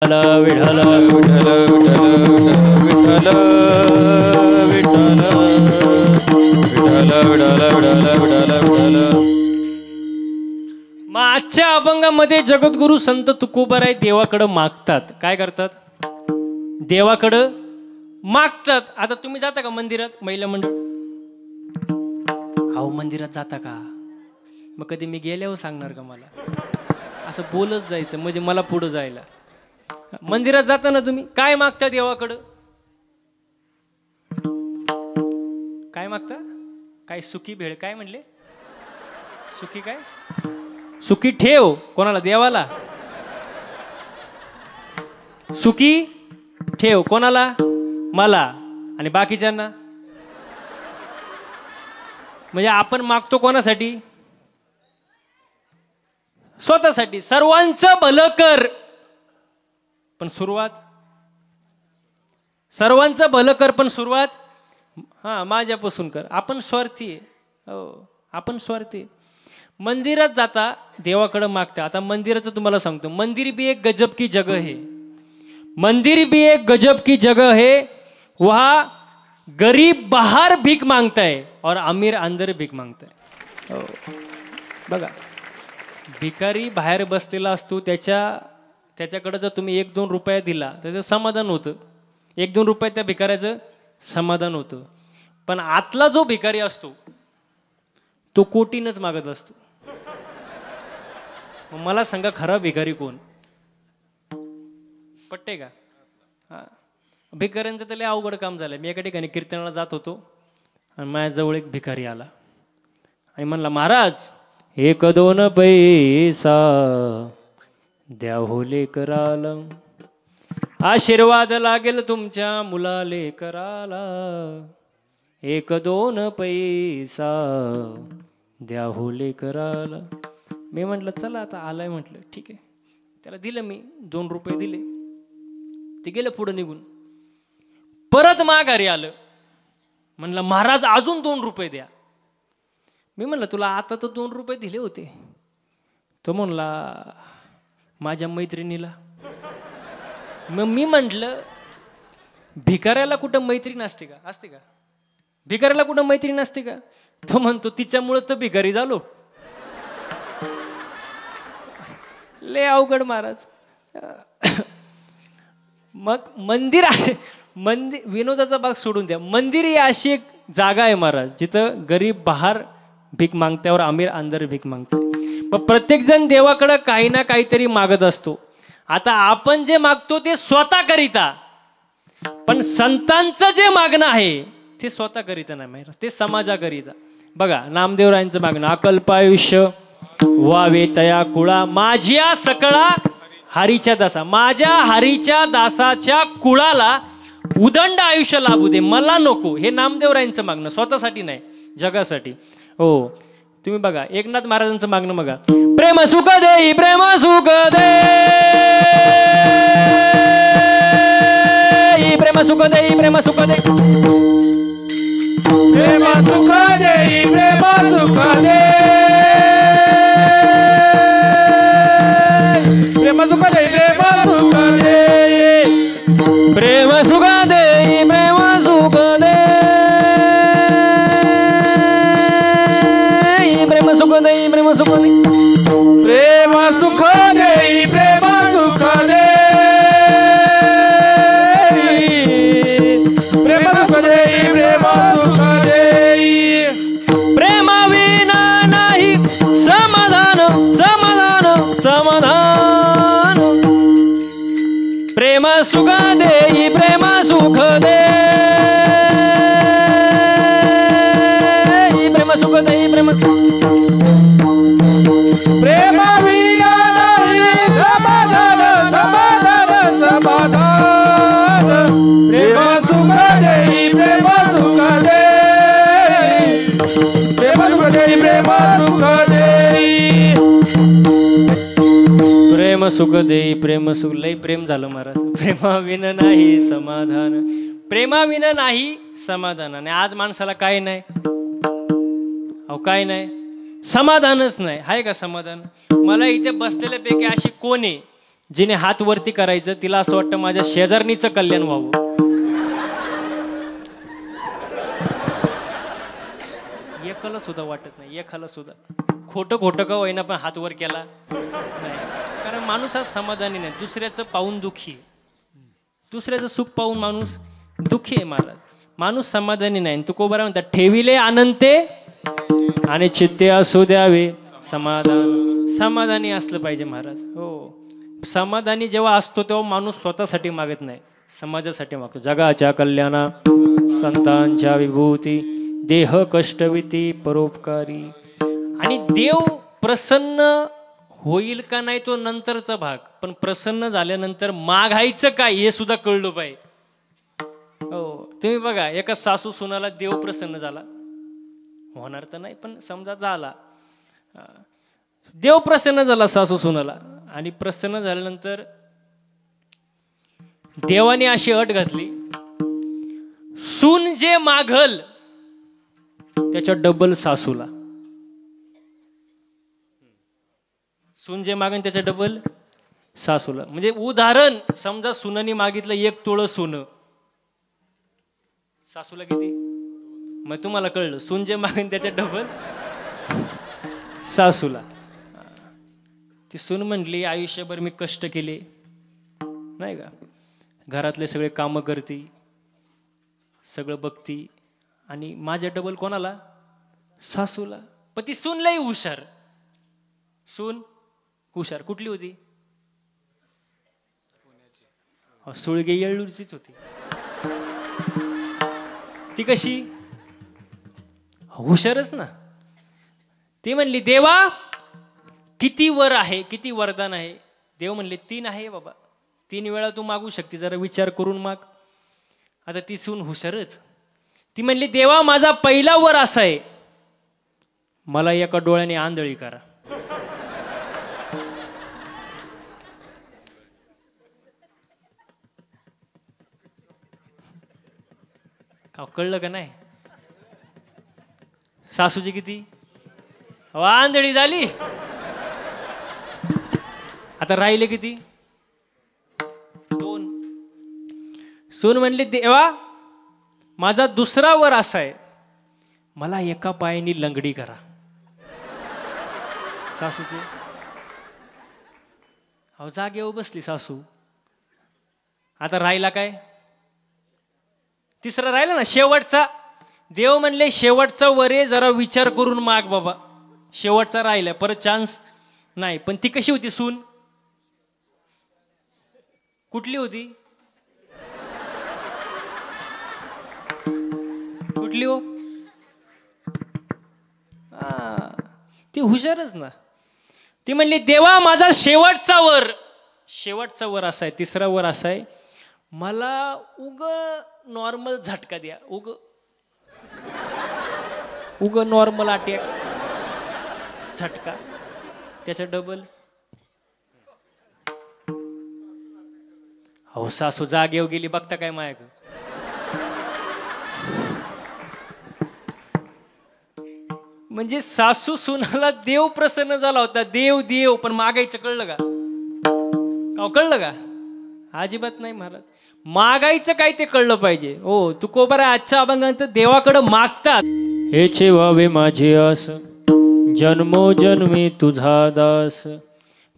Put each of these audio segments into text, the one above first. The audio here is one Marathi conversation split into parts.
विठ्ठल विठ्ठल विठ्ठल विठ्ठल मग आजच्या अभंगामध्ये जगद्गुरु संत तुकोबाराय देवाकडे मागतात. काय करतात? देवाकडे मागतात. आता तुम्ही जाता का मंदिरात? महिला मंडळ अहो मंदिरात जाता का? मग कधी मी गेल्यावर सांगणार का मला? असं बोलत जायचं म्हणजे मला पुढे जायला. मंदिरात जाता ना तुम्ही, काय मागता देवाकडं? काय मागता? काय सुखी भेळ? काय म्हणले? सुखी काय? सुखी ठेव. कोणाला? देवाला. सुखी ठेव कोणाला? मला. आणि बाकीच्यांना? म्हणजे आपण मागतो कोणासाठी? स्वतःसाठी. सर्वांचं भलं कर, पण सुरुवात सर्वांचं भलं कर पण सुरुवात माझ्यापासून कर. आपण स्वार्थी आहे. हो, आपण स्वार्थी. मंदिरात जाता, देवाकडे मागता. आता मंदिराचं तुम्हाला सांगतो, मंदिर भी एक गजब की जगह है. मंदिर भी एक गजब की जगह है. वहाँ गरीब बाहर भीख मांगता है और अमीर अंदर भीख मांगता है. हो बघा, भिकारी बाहेर बसलेला असतो, त्याच्याकडे जर तुम्ही 1-2 रुपये दिला त्याचं समाधान होतं. 1-2 रुपये त्या भिकाऱ्याचं समाधान होतं. पण आतला जो भिकारी असतो तो कोटीनच मागत असतो. मग मला सांगा, खरा भिकारी कोण? पटते का? हा, भिकाऱ्यांचं तर लय अवघड काम झालं. मी एका ठिकाणी कीर्तनाला जात होतो आणि माझ्याजवळ एक भिकारी आला आणि म्हणला, महाराज 1-2 पैसा द्या हो लेकराला, आशीर्वाद लागेल तुमच्या मुला लेकराला. 1-2 पैसा द्या हो लेकराला. मी म्हटलं चला आता आलाय, म्हटलं ठीक आहे. त्याला दिलं मी 2 रुपये दिले. ते गेलं पुढे निघून. परत माघारी आलं. म्हणलं महाराज अजून 2 रुपये द्या. मी म्हणलं तुला आता तर 2 रुपये दिले होते. तो म्हणला माझ्या मैत्रिणीला. मग मी म्हटलं भिकाऱ्याला कुठं मैत्रीण असते का? असते का? भिकाऱ्याला कुठं मैत्रीण असते का? तो म्हणतो तिच्यामुळे तर भिकारी झालो. लय अवघड महाराज. मग मंदिर विनोदाचा भाग सोडून द्या. मंदिर ही अशी एक जागा आहे महाराज, जिथं गरीब बाहेर भीक मागत्यावर अमीर अंदर भीक मागते. मग प्रत्येक जण देवाकडे काही ना काहीतरी मागत असतो. आता आपण जे मागतो ते स्वतः करिता, पण संतांचं जे मागणं आहे ते स्वतः करिता नाही महाराज, ते समाजाकरिता. बघा नामदेवरायांचं मागणं, अकल्पायुष्य वावे तया कुळा, माझ्या सकळा हरीच्या दासा. माझ्या हरीच्या दासाच्या कुळाला उदंड आयुष्य लाभू दे, मला नको. हे नामदेवरायांचं मागणं, स्वतःसाठी नाही, जगासाठी. हो, तुम्ही बघा एकनाथ महाराजांचं मागणं बघा, प्रेम सुख दे, प्रेम सुख दे, प्रेम सुख दे, प्रेम सुख दे, प्रेम सुख दे, प्रेम सुख दे, प्रेम सुख दे, प्रेम सुख दे, प्रेम सुख दे, प्रेम सुख दे, प्रेम सुख दे, प्रेम सुख दे, प्रेम सुख दे, प्रेम सुख दे, प्रेम सुख दे, प्रेम सुख दे, प्रेम विना नाही समाधान, समाधान, समाधान. प्रेम सुख दे, प्रेम सुख दे, प्रेम सुख दे, प्रेम प्रेम विना नाही समाधान, समाधान, समाधान. प्रेम सुख दे, प्रेम सुख दे, प्रेम सुख दे, प्रेम सुख दे, प्रेम सुख दे, प्रेम सुख. लय प्रेम झालं महाराज. प्रेमाविन नाही समाधान, प्रेमाविन नाही समाधान. आणि आज माणसाला काय नाही, अहो काय नाही, समाधानच नाही. आहे का समाधान? मला इथे बसलेल्यापैकी अशी कोण आहे जिने हात वरती करायचं तिला असं वाटतं माझ्या शेजारणीचं कल्याण व्हावं. एकाला सुद्धा वाटत नाही, एकाला सुद्धा. खोटं खोटं का होईना पण हात वर केला नाही. कारण माणूस हा समाधानी नाही, दुसऱ्याचं पाहून दुःखी, दुसऱ्याचं सुख पाहून माणूस दुःखी आहे. महाराज माणूस समाधानी नाही. तुकोबरा म्हणतात ठेविले आनंते आणि चित्ते असू द्यावे समाधान. समाधानी असलं पाहिजे महाराज. हो, समाधानी जेव्हा असतो तेव्हा माणूस स्वतःसाठी मागत नाही, समाजासाठी मागतो. जगाच्या कल्याणा संतांच्या विभूती देह कष्टविती परोपकारी. आणि देव प्रसन्न होईल का नाही तो नंतरचा भाग, पण प्रसन्न झाल्यानंतर मागायचं काय हे सुद्धा कळलं पाहिजे. हो, तुम्ही बघा एका सासू सुनाला देव प्रसन्न झाला, होणार तर नाही पण समजा झाला, देव प्रसन्न झाला सासू सुनाला. आणि प्रसन्न झाल्यानंतर देवाने अशी अट घातली, सून जे मागल त्याच्या डबल सासूला. सून जे मागन त्याच्या डबल सासूला. म्हणजे उदाहरण समजा सुनानी मागितलं 1 तोळं सोनं, सासूला किती? मग तुम्हाला कळलं, सून जे मागन त्याच्या डबल सासूला. ती सून म्हणली आयुष्यभर मी कष्ट केले नाही का, घरातले सगळे कामं करते, सगळं बघती, आणि माझ्या डबल कोणाला? सासूला. पण ती सून लई हुशार. सून हुशार कुठली होती? सुळगे येळूरचीच होती. ती कशी? हुशारच ना. ती म्हणली देवा किती वर आहे, किती वरदान आहे? देव म्हणले 3 आहे बाबा, 3 वेळा तू मागू शकते, जरा विचार करून माग. आता ती सून हुशारच. ती म्हणली देवा माझा पहिला वर असा आहे, मला एका डोळ्याने आंधळी करा. कळलं का नाही? सासूची किती? आंधळी झाली. आता राहिले किती? 2. सून म्हणली देवा माझा दुसरा वर असा आहे, मला एका पायाने लंगडी करा. सासूची जागेवर बसली सासू. आता राहिला काय? तिसरा राहिला ना, शेवटचा. देव म्हणले शेवटचा वरे जरा विचार करून माग बाबा, शेवटचा राहिला, परत चान्स नाही. पण ती कशी होती सून? कुठली होती? कुठली हो? ती हुशारच ना. ती म्हणली देवा माझा शेवटचा वर असा आहे, तिसरा वर असा आहे, मला उग नॉर्मल झटका द्या, उग नॉर्मल अटॅक झटका, त्याच्या डबल. अहो सासू जागेवर गेली, बघता काय मायक. म्हणजे सासू सुनाला देव प्रसन्न झाला होता, देव पण मागायचं कळलं का? कळलं का? अजिबात नाही महाराज. मागायचं काय ते कळलं पाहिजे. हो, तुकोबरा आजच्या अभंगात देवाकडे मागतात, हेचे व्हावे माझे आस जन्मोजन्मी तुझा दास.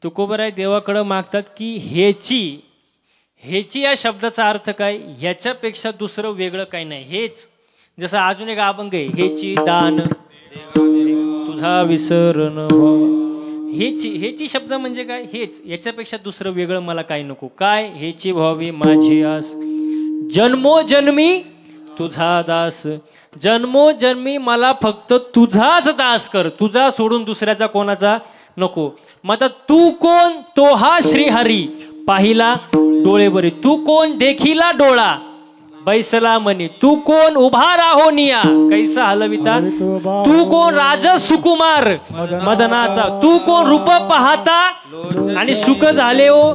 तुकोबरा देवाकडे मागतात की हेची या शब्दाचा अर्थ काय? ह्याच्यापेक्षा दुसरं वेगळं काही नाही. हेच जसं अजून एक अभंग आहे, हेची दान तुझा विसरण व्हावा. हेची शब्द म्हणजे काय? हेच, याच्यापेक्षा दुसरं वेगळं मला काही नको. काय? हेची व्हावी माझी आस जन्मोजन्मी तुझा दास. जन्मोजन्मी मला फक्त तुझाच दास कर, तुझा सोडून दुसऱ्याचा कोणाचा नको. मग आता तू कोण? तो हा श्रीहरी पाहिला डोळे बरे. तू कोण? देखिला डोळा बैसला मनी. तू कोण? उभा राहोनिया कैसा हलविता. तू कोण? राज सुकुमार मदनाचा. तू कोण? रूप पाहता आणि सुख झाले हो.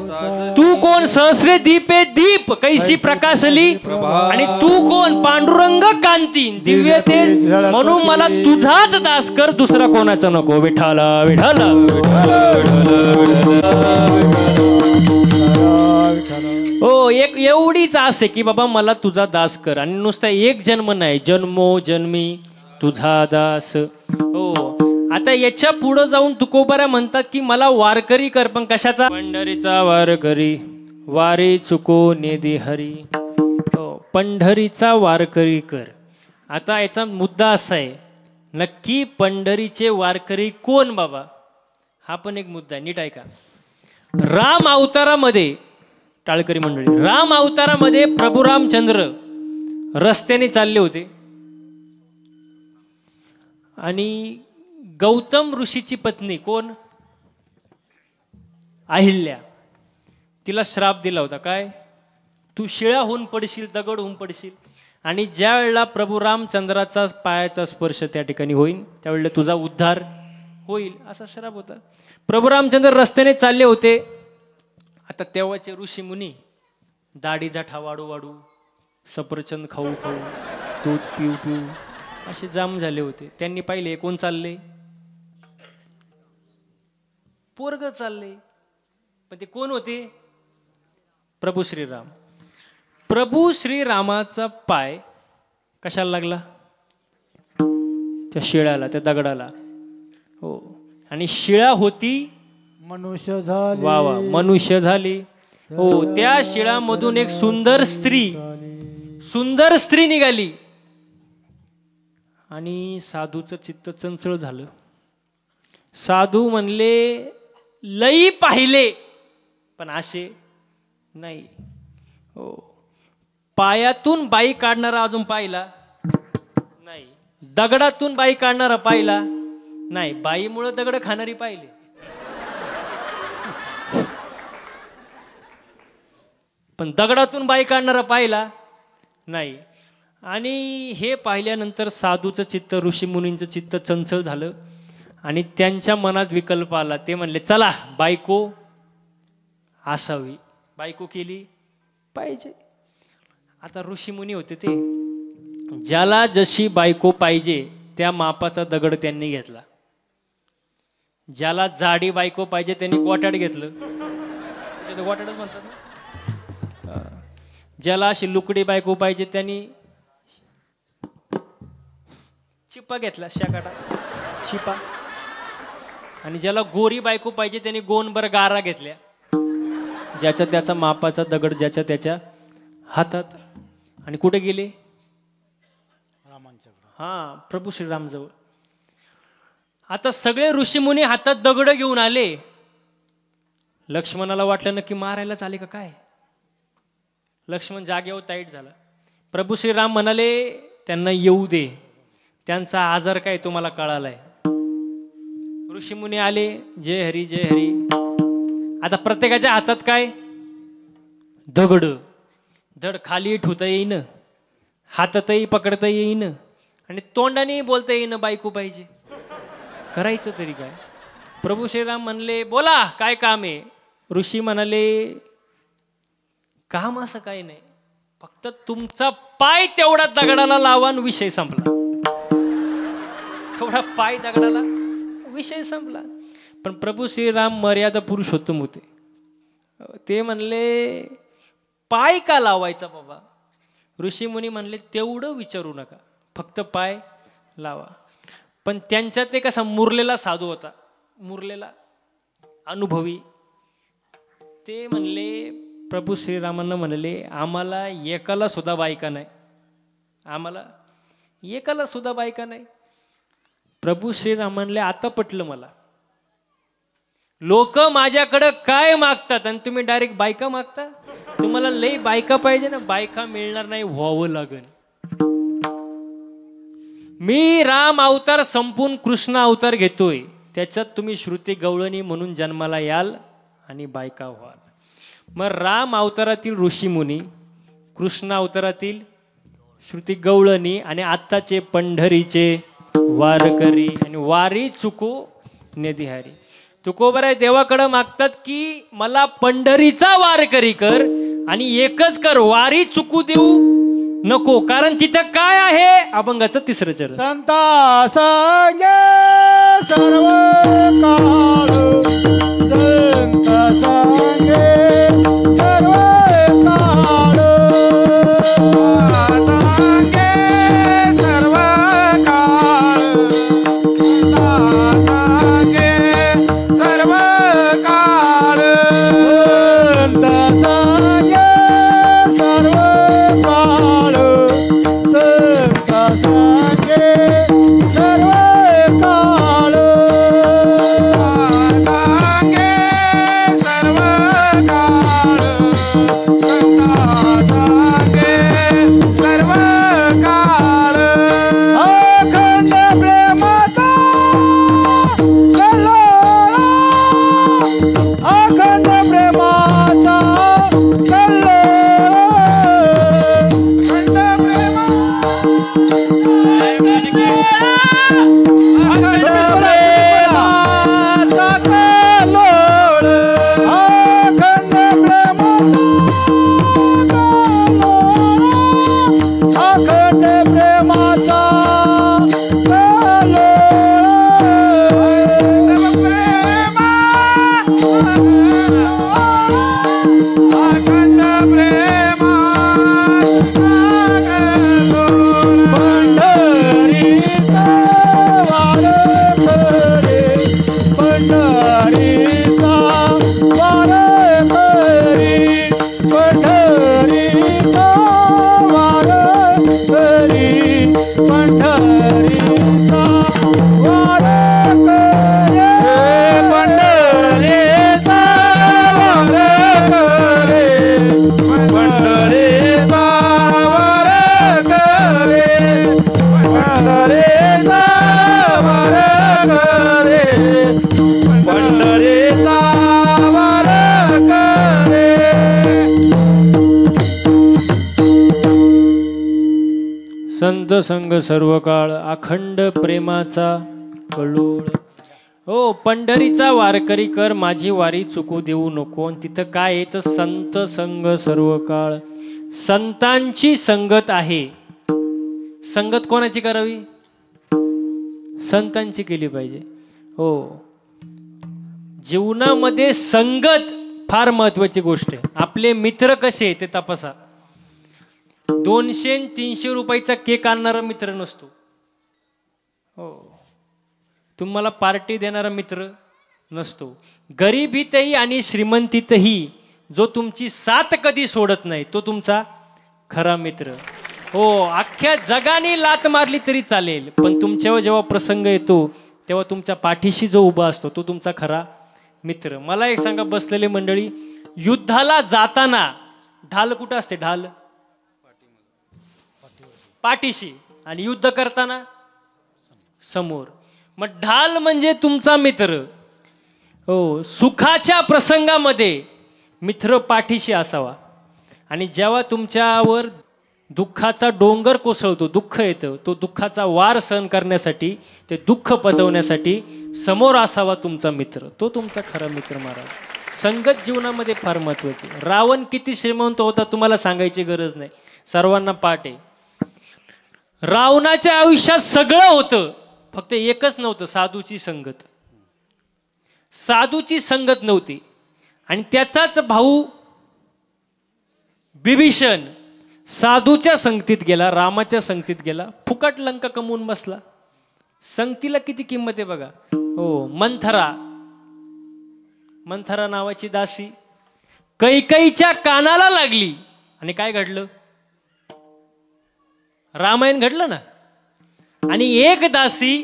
तू कोण? सहस्रे दीपे दीप कैसी प्रकाशली. आणि तू कोण? पांडुरंग कांती दिव्य तेज. म्हणून मला तुझाच दास कर, दुसरा कोणाचा नको. विठाला विठाला. हो, एक एवढीच आस आहे की बाबा मला तुझा दास कर. आणि नुसता एक जन्म नाही, जन्मो जन्मी तुझा दास. हो, आता याच्या पुढं जाऊन तुकोबारा म्हणतात की मला वारकरी कर. पण कशाचा? पंढरीचा वारकरी, वारी चुको नेदी हरी. हो, पंढरीचा वारकरी कर. आता याचा मुद्दा असा आहे, नक्की पंढरीचे वारकरी कोण बाबा? हा पण एक मुद्दा आहे, नीट ऐका. राम अवतारामध्ये, टाळकरी मंडळी, राम अवतारामध्ये प्रभू रामचंद्र रस्त्याने चालले होते आणि गौतम ऋषीची पत्नी कोण? अहिल्या. तिला श्राप दिला होता, काय? तू शिळा होऊन पडशील, दगड होऊन पडशील. आणि ज्या वेळेला प्रभू रामचंद्राचा पायाचा स्पर्श त्या ठिकाणी होईल त्यावेळेला तुझा उद्धार होईल, असा श्राप होता. प्रभू रामचंद्र रस्त्याने चालले होते. आता तेव्हाचे ऋषी मुनी दाढीचा ठा वाढू वाढू, सफरचंद खाऊ खाऊ, दूध पिऊ पिऊ असे जाम झाले होते. त्यांनी पाहिले कोण चालले? पोरग चालले. पण ते कोण होते? प्रभू श्रीराम. प्रभू श्रीरामाचा पाय कशाला लागला? त्या शिळ्याला, त्या दगडाला. हो, आणि शिळा होती मनुष्य झाली. वा वा, मनुष्य झाली. हो, त्या शिळामधून एक सुंदर स्त्री निघाली. आणि साधूचं चित्त चंचळ झालं. साधू म्हणले लई पाहिले पण असे नाही. हो, पायातून बाई काढणारा अजून पाहिला नाही, दगडातून बाई काढणारा पाहिला नाही, बाईमुळे दगड खाणारी पाहिले. पण दगडातून बाई काढणारा पाहिला नाही. आणि हे पाहिल्यानंतर साधूचं चित्त, ऋषी मुनींचं चित्त चंचल झालं आणि त्यांच्या मनात विकल्प आला. ते म्हणले चला बायको असावी, बायको केली पाहिजे. आता ऋषी मुनी होते ते, ज्याला जशी बायको पाहिजे त्या मापाचा दगड त्यांनी घेतला. ज्याला जाडी बायको पाहिजे त्यांनी गोटाड घेतलं, गोटाडच म्हणतात ना. ज्याला अशी लुकडी बायको पाहिजे त्यांनी चिपा घेतला, शाकाटा चिपा. आणि ज्याला गोरी बायको पाहिजे त्यांनी गोनभर गारा घेतल्या. ज्याच्या त्याचा मापाचा दगड ज्याच्या त्याच्या हातात. आणि कुठे गेले? हा, प्रभू श्रीराम जवळ. आता सगळे ऋषीमुनी हातात दगड घेऊन आले. लक्ष्मणाला वाटलं नक्की मारायलाच आले का काय. लक्ष्मण जागेवर ताईट झाला. प्रभू श्रीराम म्हणाले त्यांना येऊ दे, त्यांचा आजार काय तुम्हाला कळालाय. ऋषीमुनी आले, जय हरी जय हरी. आता प्रत्येकाच्या हातात काय? दगड. धड खाली ठेवता येईन, हातातही पकडता येईन आणि तोंडाने बोलता येईन बायको पाहिजे. करायचं तरी काय? प्रभू श्रीराम म्हणले बोला काय काम आहे. ऋषी म्हणाले काम असं काही नाही, फक्त तुमचा पाय तेवढा दगडाला लावा आणि विषय संपला. तेवढा पाय दगडाला, विषय संपला. पण प्रभू श्रीराम मर्यादा पुरुषोत्तम होते. ते म्हणले पाय का लावायचा बाबा. ऋषी मुनी म्हणले तेवढं विचारू नका, फक्त पाय लावा. पण त्यांच्यात एक असा मुरलेला साधू होता, मुरलेला अनुभवी. ते म्हणले प्रभू श्रीरामांना म्हणले आम्हाला एकाला सुद्धा बायका नाही, आम्हाला एकाला सुद्धा बायका नाही. प्रभू श्रीराम म्हणले आता पटलं मला. लोक माझ्याकडं काय मागतात आणि तुम्ही डायरेक्ट बायका मागता. तुम्हाला लई बायका पाहिजे ना, बायका मिळणार नाही, व्हावं लागेल. मी राम अवतार संपून कृष्ण अवतार घेतोय, त्याच्यात तुम्ही श्रुती गवळणी म्हणून जन्माला याल आणि बायका व्हाल. मग राम अवतारातील ऋषी मुनी, कृष्ण अवतारातील श्रुती गवळणी आणि आत्ताचे पंढरीचे वारकरी आणि वारी चुको नेदिहारी. तुकोबराय देवाकडे मागतात की मला पंढरीचा वारकरी कर आणि एकच कर, वारी चुकू देऊ नको. कारण तिथं काय आहे? अभंगाचं तिसरं चरण. संता संगे सर्व काळ, संत संगे सर्व काळ. संत संग सर्व काळ अखंड प्रेमाचा कळोळ. हो, पंढरीचा वारकरी कर माझी वारी चुकू देऊ नको. तिथं काय आहे तर संत संग सर्व काळ. संतांची संगत आहे. संगत कोणाची करावी? संतांची केली पाहिजे. हो, जीवनामध्ये संगत फार महत्वाची गोष्ट आहे. आपले मित्र कसे ते तपासा. 200-300 रुपयाचा केक आणणारा मित्र नसतो. हो, तुम्हाला पार्टी देणारा मित्र नसतो. गरिबीतही आणि श्रीमंतीतही जो तुमची साथ कधी सोडत नाही तो तुमचा खरा मित्र. हो, अख्ख्या जगाने लात मारली तरी चालेल, पण तुमच्यावर जेव्हा प्रसंग येतो तेव्हा तुमच्या पाठीशी जो उभा असतो तो तुमचा खरा मित्र. मला एक सांगा, बसलेली मंडळी, युद्धाला जाताना ढाल कुठं असते? ढाल पाठीशी, आणि युद्ध करताना समोर. मग ढाल म्हणजे तुमचा मित्र. हो, सुखाच्या प्रसंगामध्ये मित्र पाठीशी असावा, आणि जेव्हा तुमच्यावर दुःखाचा डोंगर कोसळतो, दुःख येतं, तो दुःखाचा वार सहन करण्यासाठी, ते दुःख पचवण्यासाठी समोर असावा तुमचा मित्र. तो तुमचा खरा मित्र महाराज. संगत जीवनामध्ये फार महत्वाची. रावण किती श्रीमंत होता तुम्हाला सांगायची गरज नाही, सर्वांना पाठ आहे. रावणाच्या आयुष्यात सगळं होतं, फक्त एकच नव्हतं, साधूची संगत. साधूची संगत नव्हती, आणि त्याचाच भाऊ बिभीषण साधूच्या संगतीत गेला, रामाच्या संगतीत गेला, फुकट लंका कमवून बसला. संगतीला किती किंमत आहे बघा. हो, मंथरा नावाची दासी कैकेयीच्या कानाला लागली, आणि काय घडलं? रामायण घडलं ना. आणि एक दासी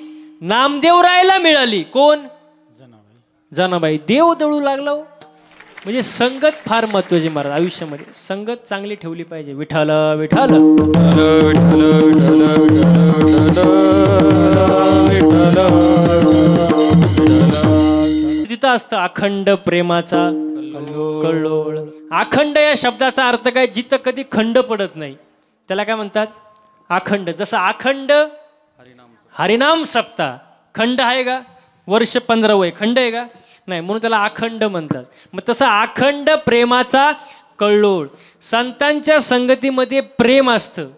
नामदेवरायला मिळाली. कोण? जनाबाई. देव दळू लागला. म्हणजे संगत फार महत्वाची महाराज आयुष्यामध्ये. संगत चांगली ठेवली पाहिजे. विठाल विठाल तिथं असतं अखंड प्रेमाचा कल्लोळ. अखंड या शब्दाचा अर्थ काय? जिथं कधी खंड पडत नाही त्याला काय म्हणतात? अखंड. जसं अखंड हरिनाम सप्ताह, खंड आहे का? वर्ष 15 वय खंड आहे का? नाही, म्हणून त्याला अखंड म्हणतात. मग तसं अखंड प्रेमाचा कल्लोळ. संतांच्या संगतीमध्ये प्रेम असतं,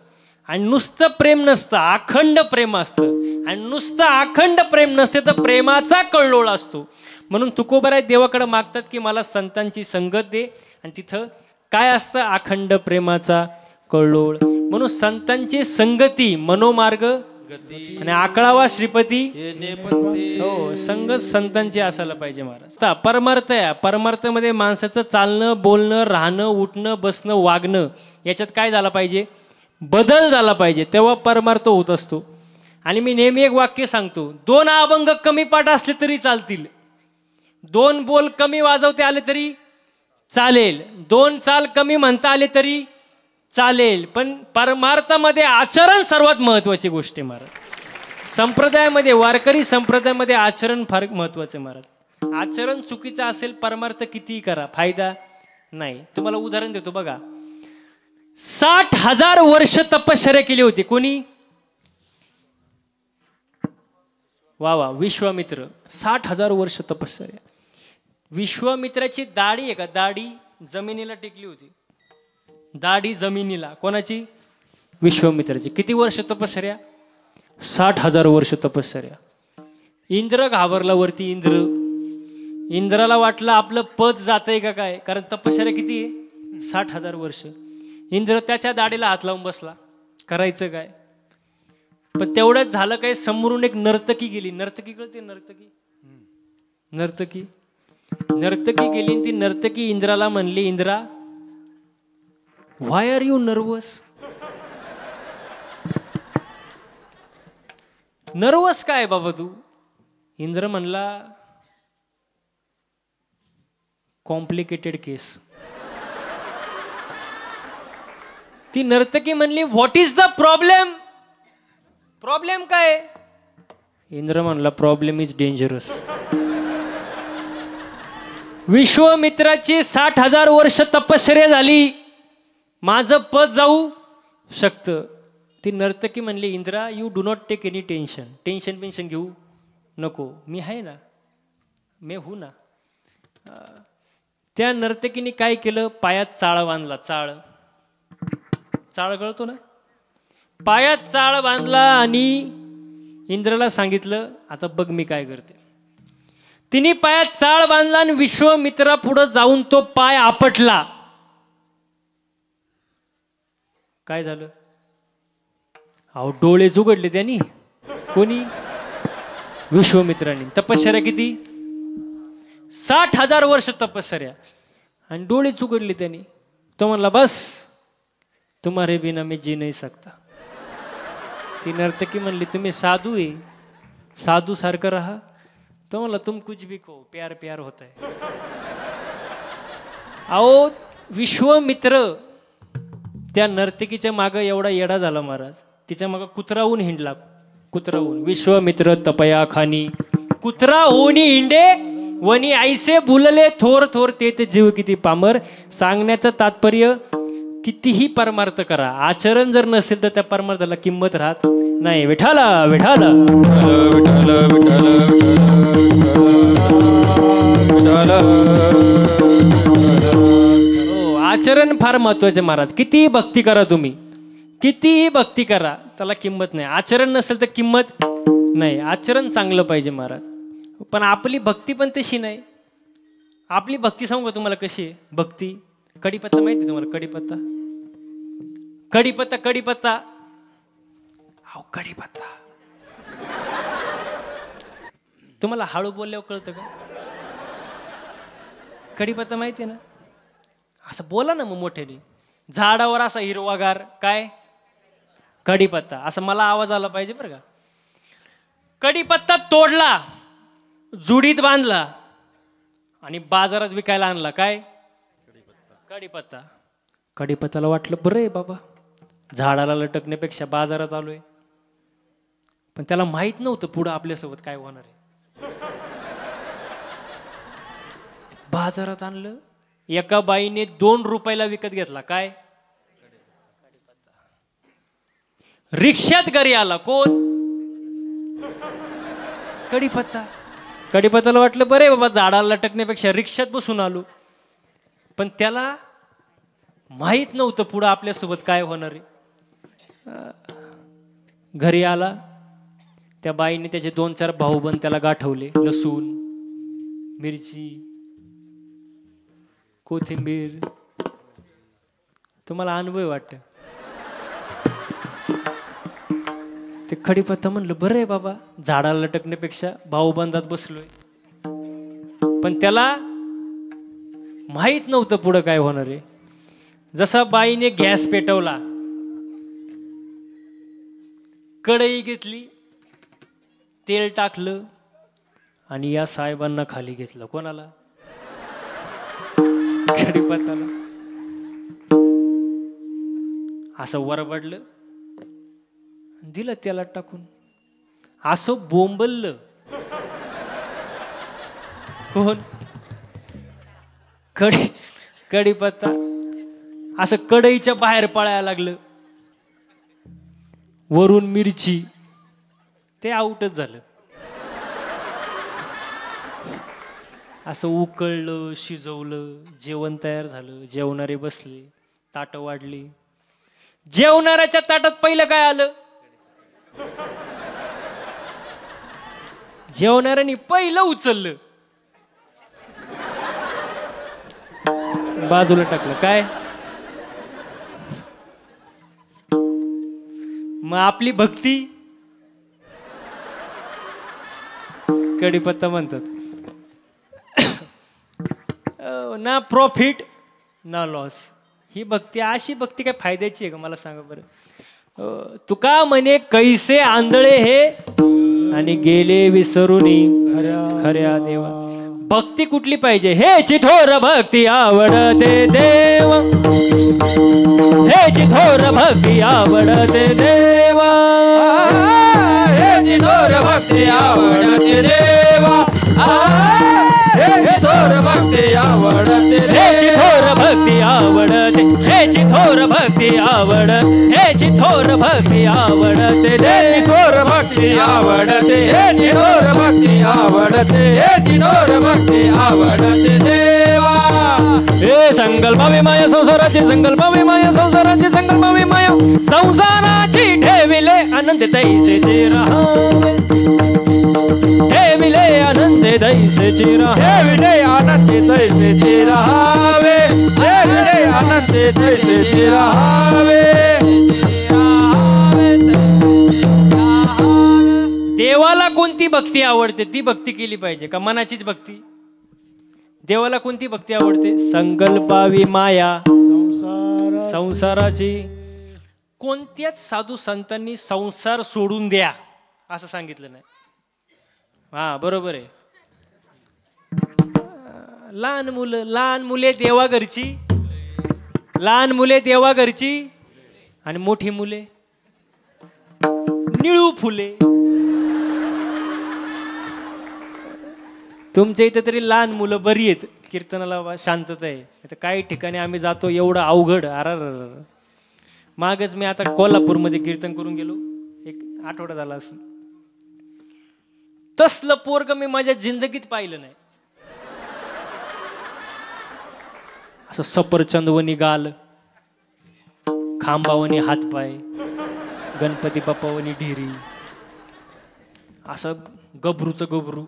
आणि नुसतं प्रेम नसतं, अखंड प्रेम असतं. आणि नुसतं अखंड प्रेम नसते तर प्रेमाचा कल्लोळ असतो. म्हणून तुकोबाराय देवाकडे मागतात की मला संतांची संगत दे, आणि तिथं काय असतं? अखंड प्रेमाचा कल्लोळ. म्हणून संतांची संगती मनोमार्ग आणि आकळावा श्रीपती. हो, संगत संतांची असायला पाहिजे महाराज. परमार्थ आहे. परमार्थामध्ये माणसाचं चालणं, बोलणं, राहणं, उठणं, बसणं, वागणं याच्यात काय झालं पाहिजे? बदल झाला पाहिजे, तेव्हा परमार्थ होत असतो. आणि मी नेहमी एक वाक्य सांगतो, 2 अभंग कमी पाठ असले तरी चालतील, 2 बोल कमी वाजवते आले तरी चालेल, 2 चाल कमी म्हणता आले तरी चालेल, पण परमार्थामध्ये आचरण सर्वात महत्वाची गोष्ट आहे महाराज. संप्रदायामध्ये, वारकरी संप्रदायामध्ये आचरण फार महत्वाचं आहे महाराज. आचरण चुकीचं असेल, परमार्थ कितीही करा, फायदा नाही. तुम्हाला उदाहरण देतो बघा. 60,000 वर्ष तपश्चर्या केली होती. कोणी? वा, विश्वामित्र. 60,000 वर्ष तपश्चर्या. विश्वामित्राची दाढी आहे का? दाढी जमिनीला टेकली होती. दाढी जमिनीला. कोणाची? विश्वामित्राची. किती वर्ष तपश्चर्या? 60,000 वर्ष तपश्चर्या. इंद्र घाबरला वरती. इंद्राला वाटलं आपलं पद जातंय का काय, कारण तपश्चर्या किती आहे? 60,000 वर्ष. इंद्र त्याच्या दाढीला हात लावून बसला, करायचं काय? पण तेवढंच झालं काय, समोरून एक नर्तकी गेली. नर्तकी कळते? नर्तकी गेली. ती नर्तकी इंद्राला म्हणली, इंद्रा, व्हाय आर यू नर्वस? नर्वस काय बाबा तू? इंद्र म्हणला, कॉम्प्लिकेटेड केस. ती नर्तकी म्हणली, what is the problem? Problem काय? इंद्र म्हणला, प्रॉब्लेम इज डेंजरस. विश्वामित्राची 60,000 वर्ष तपश्चर्या झाली, माझं पद जाऊ शकतं. ती नर्तकी म्हणली, Indra you do not take any tension घेऊ नको, मी आहे ना, मी हू ना. त्या नर्तकीने काय केलं, पायात चाळ बांधला. चाळ कळतो ना, पायात चाळ बांधला आणि इंद्राला सांगितलं, आता बघ मी काय करते. तिने पायात चाळ बांधला आणि विश्वामित्रा पुढे जाऊन तो पाय आपटला. काय झालं, अहो डोळेच उघडले त्यांनी. कोणी, विश्वामित्रांनी. तपश्चर्या किती, 60,000 वर्ष तपश्चर्या, आणि डोळेच उघडले त्यांनी. तो म्हणला, बस तुम्हारे बिना मी जी नहीं सकता. ती नर्तकी म्हणली, तुम्ही साधू आहे, साधू सारखं राहा. तो म्हणला, तुम कुछ भी कहो, प्यार प्यार होता है. अहो विश्वामित्र त्या नर्तकीच्या मागं एवढा येडा झाला महाराज, तिच्या मागं कुत्राहून हिंडला. कुत्राहून. विश्वामित्र तपया खानी कुत्रा होनी हिंडे वनी ऐसे बुलले थोर थोर ते जीव किती पामर. सांगण्याचं तात्पर्य, कितीही परमार्थ करा, आचरण जर नसेल तर त्या परमार्थाला किंमत राहत नाही. विठाला विठाला हो, आचरण फार महत्वाचे महाराज. कितीही भक्ती करा तुम्ही, कितीही भक्ती करा, त्याला किंमत नाही. आचरण नसेल तर किंमत नाही. आचरण चांगलं पाहिजे महाराज. पण आपली भक्ती पण तशी नाही. आपली भक्ती सांगू का तुम्हाला कशी आहे भक्ती. कढीपत्ता माहिती तुम्हाला, कढीपत्ता, कढीपत्ता, कढीपत्ता, अहो कढीपत्ता तुम्हाला हळू बोलल्यावर कळतं का. कढीपत्ता माहिती आहे ना, असं बोला ना मग मोठ्याने. झाडावर असा हिरवागार काय, कढीपत्ता. असं मला आवाज आला पाहिजे बरं का. कढीपत्ता तोडला, जुडीत बांधला आणि बाजारात विकायला आणला. काय, कढीपत्ता. कढीपत्ताला वाटलं, बरं आहे बाबा, झाडाला लटकण्यापेक्षा बाजारात आलोय. पण त्याला माहित नव्हतं पुढं आपल्यासोबत काय होणार आहे. बाजारात आणलं, एका बाईने 2 रुपयाला विकत घेतला. काय, रिक्षात घरी आला कोण, कढीपत्ता. कढीपत्ताला वाटलं, बरे बाबा, झाडाला लटकण्यापेक्षा रिक्षात बसून आलो. पण त्याला माहित नव्हतं पुढं आपल्यासोबत काय होणार आहे. घरी आला, त्या बाईने त्याचे 2-4 भाऊबंद त्याला गाठवले. लसूण, मिरची, कोथिंबीर. तुम्हाला अनुभव वाटत. ते कढीपत्ता म्हणलं, बरं आहे बाबा, झाडाला लटकण्यापेक्षा भाऊबंदात बसलोय. पण त्याला माहित नव्हतं पुढं काय होणार आहे. जसा बाईने गॅस पेटवला, कढई घेतली, तेल टाकलं आणि या साहेबांना खाली घेतलं. कोणाला, कढीपत्ताला. असं वरबडलं, दिलं तेलात टाकून. असं बोंबललं कोण, कढीपत्ता. असं कढईच्या बाहेर पळायला लागलं. वरून मिरची, ते आउटच झालं. असं उकळलं, शिजवलं, जेवण तयार झालं. जेवणारे बसले, ताटं वाढली. जेवणाऱ्याच्या ताटात पहिलं काय आलं, जेवणाऱ्यांनी पहिलं उचललं, बाजूला टाकलं. काय, मग आपली भक्ती, कढीपत्ता म्हणतात, ना प्रॉफिट ना लॉस. ही भक्ती, अशी भक्ती काय फायद्याची आहे का मला सांगा बरं. तुका म्हणे, कैसे आंधळे हे आणि गेले विसरूनी खऱ्या देवा. भक्ती कुठली पाहिजे, हे चिठोर भक्ती आवडते देवा, हे चिठोर भक्ती आवडते देवा, हे चिठोर भक्ती आवडते देवा, हे चिठोर भक्ती आवडते, हे चिठोर भक्ती आवडते हेची थोर भक्ती आवड, हेची थोर भक्ती आवडते, हेची थोर भक्ती आवडते, हेची थोर भक्ती आवडते, हेची थोर भक्ती आवडते देवा. हे संकल्पावी माया संसाराची, संकल्पावी माया संसाराची, संकल्पावी माया संसाराची, ठेविले आनंद तैसेची राहावे, ठेविले आनंद तैसेची राहावे, ठेविले आनंदी तैसेची राहावे, ठेविले आनंदी तैसेची राहावे. देवाला कोणती भक्ती आवडते ती भक्ती केली पाहिजे का मनाचीच भक्ती? देवाला कोणती भक्ती आवडते? संकल्पावी माया संसाराची. कोणत्याच साधू संतांनी संसार सोडून द्या असं सांगितलं नाही. हा बरोबर आहे. लहान मुले देवा घरची, लहान मुले देवा घरची आणि मोठी मुले निळू फुले. तुमच्या इथे तरी लहान मुलं बरी आहेत, कीर्तनाला शांतता आहे. इथं काही ठिकाणी आम्ही जातो एवढं अवघड. मागच मी आता कोल्हापूरमध्ये कीर्तन करून गेलो, एक आठवडा झाला असं. तसलं पोरग मी माझ्या जिंदगीत पाहिलं नाही. असं सफरचंदवनी गाल, खांबावनी हातपाय, गणपती बाप्पावनी ढिरी, असं गबरूचं गबरू.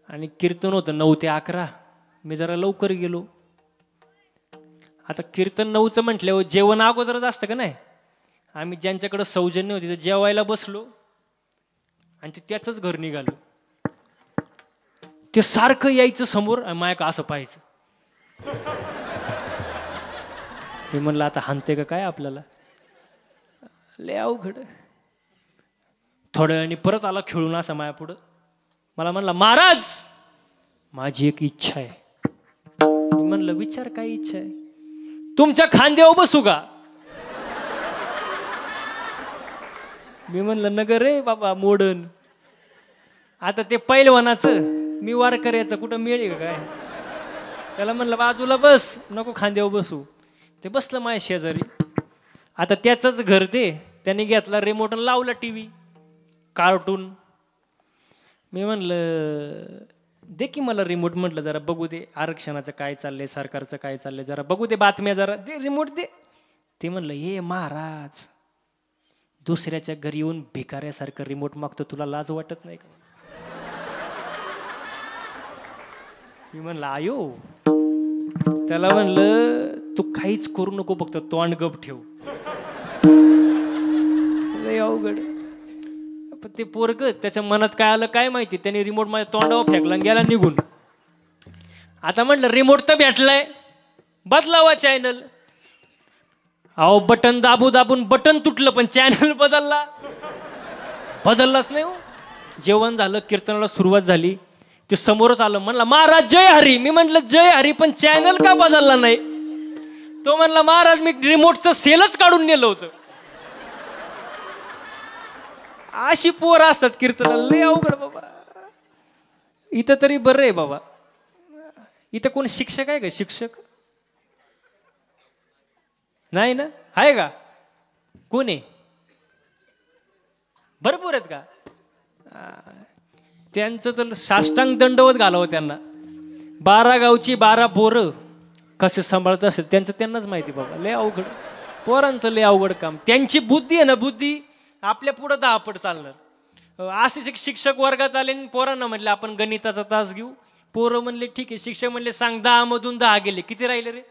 आणि कीर्तन होतं 9 ते 11. मी जरा लवकर गेलो. आता कीर्तन 9चं म्हटल्यावर जेवण अगोदरच असतं का नाही. आम्ही ज्यांच्याकडे सौजन्य होती तर जेवायला बसलो आणि ते त्याचंच घर निघालो. ते सारखं यायचं समोर आणि मायका असं पाहायचं. मी म्हणलं आता हानते का काय आपल्याला, लय अवघड. थोड्या वेळाने परत आला खेळून असा माया पुढं. मला म्हणला महाराज माझी एक इच्छा आहे. मी म्हणलं विचार काय इच्छा आहे? तुमच्या खांद्यावर बसू का? मी म्हणलं नगर रे बाबा मोडन. आता ते पैलवानाचं मी वारकऱ्याचं कुठं मिळेल का काय? त्याला म्हणलं बाजूला बस, नको खांद्यावर बसू. ते बसलं माझ्या शेजारी. आता त्याचंच घर ते. त्याने घेतला रिमोट आणि लावला टीव्ही, कार्टून. मी म्हणलं दे की मला रिमोट. म्हटलं जरा बघू दे आरक्षणाचं काय चाललंय, सरकारचं काय चाललंय, जरा बघू दे बातम्या, जरा दे रिमोट दे. ते म्हणलं ये महाराज दुसऱ्याच्या घरी येऊन भिकाऱ्यासारखं रिमोट मागतो, तुला लाज वाटत नाही का? मी म्हणलं आयो. त्याला म्हणलं तू काहीच करू नको, फक्त तोंड गप ठेव. लय अवघड. ते पोरगच त्याच्या मनात काय आलं काय माहिती, त्याने रिमोट माझ्या तोंडावर फेकला गेला निघून. आता म्हटलं रिमोट तर भेटलाय, बदलावा चॅनल. अहो बटन दाबून बटन तुटलं पण चॅनल बदललाच नाही हो. जेवण झालं, कीर्तनाला सुरुवात झाली. ते समोरच आलं, म्हणला महाराज जय हरी. मी म्हटलं जय हरी पण चॅनल का बदलला नाही? तो म्हणला महाराज मी रिमोटचं सेलच काढून नेलं होतं. अशी पोर असतात कीर्तनाला, लय अवघड बाबा. इथं तरी बरं आहे बाबा. इथं कोण शिक्षक आहे का? शिक्षक नाही ना? आहे का? कोण आहे? भरपूर आहेत का? त्यांचं तर साष्टांग दंडवत घालावं त्यांना. 12 गावची 12 पोरं कसे सांभाळत असेल त्यांचं त्यांनाच माहिती बाबा. लय अवघड पोरांचं, लय अवघड काम. त्यांची बुद्धी आहे ना, बुद्धी आपल्या पुढं 10 पट चालणार. असे शिक्षक वर्गात आले आणि पोरांना म्हणले आपण गणिताचा तास घेऊ. पोरं म्हणले ठीक आहे. शिक्षक म्हणले सांग 10 मधून 10 गेले, किती राहिले रे?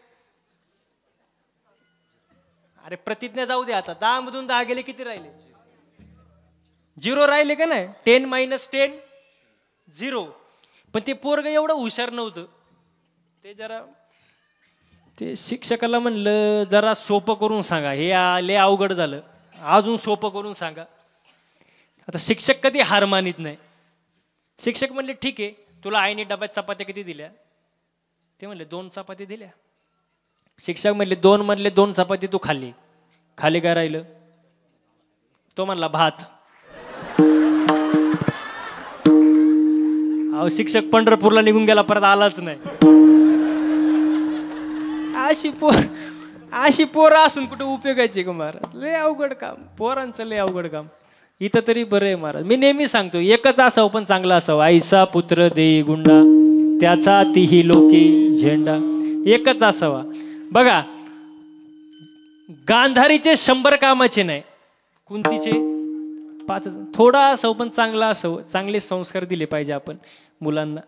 अरे प्रतिज्ञा जाऊ दे आता. 10 मधून 10 गेले, किती राहिले? 0 राहिले का नाही? 10 - 10 0. पण ते पोरग एवढं हुशार नव्हतं. ते शिक्षकाला म्हणलं जरा सोपं करून सांगा, हे लय अवघड झालं, अजून सोपं करून सांगा. आता शिक्षक कधी हार मानित नाही. शिक्षक म्हणले ठीक आहे, तुला आईने डब्यात चपात्या किती दिल्या? ते म्हणले 2 चपाती दिल्या. शिक्षक म्हणले 2 मधले 2 चपाती तू खाल्ली, खाली काय राहिलं? तो म्हणला भात. अहो शिक्षक पंढरपूरला निघून गेला, परत आलाच नाही. अशी पोरं असून कुठे उपयोगायची का महाराज? लय अवघड काम, पोरांचं लय अवघड काम. इथं तरी बरं आहे महाराज. मी नेहमी सांगतो एकच असावं पण चांगला असावं. आईसा पुत्र देई गुंडा, त्याचा तिही लोकी झेंडा. एकच असावा. बघा गांधारीचे 100 कामाचे नाही, कुंतीचे 5. थोडा असावं पण चांगला असावं. चांगले संस्कार दिले पाहिजे आपण मुलांना.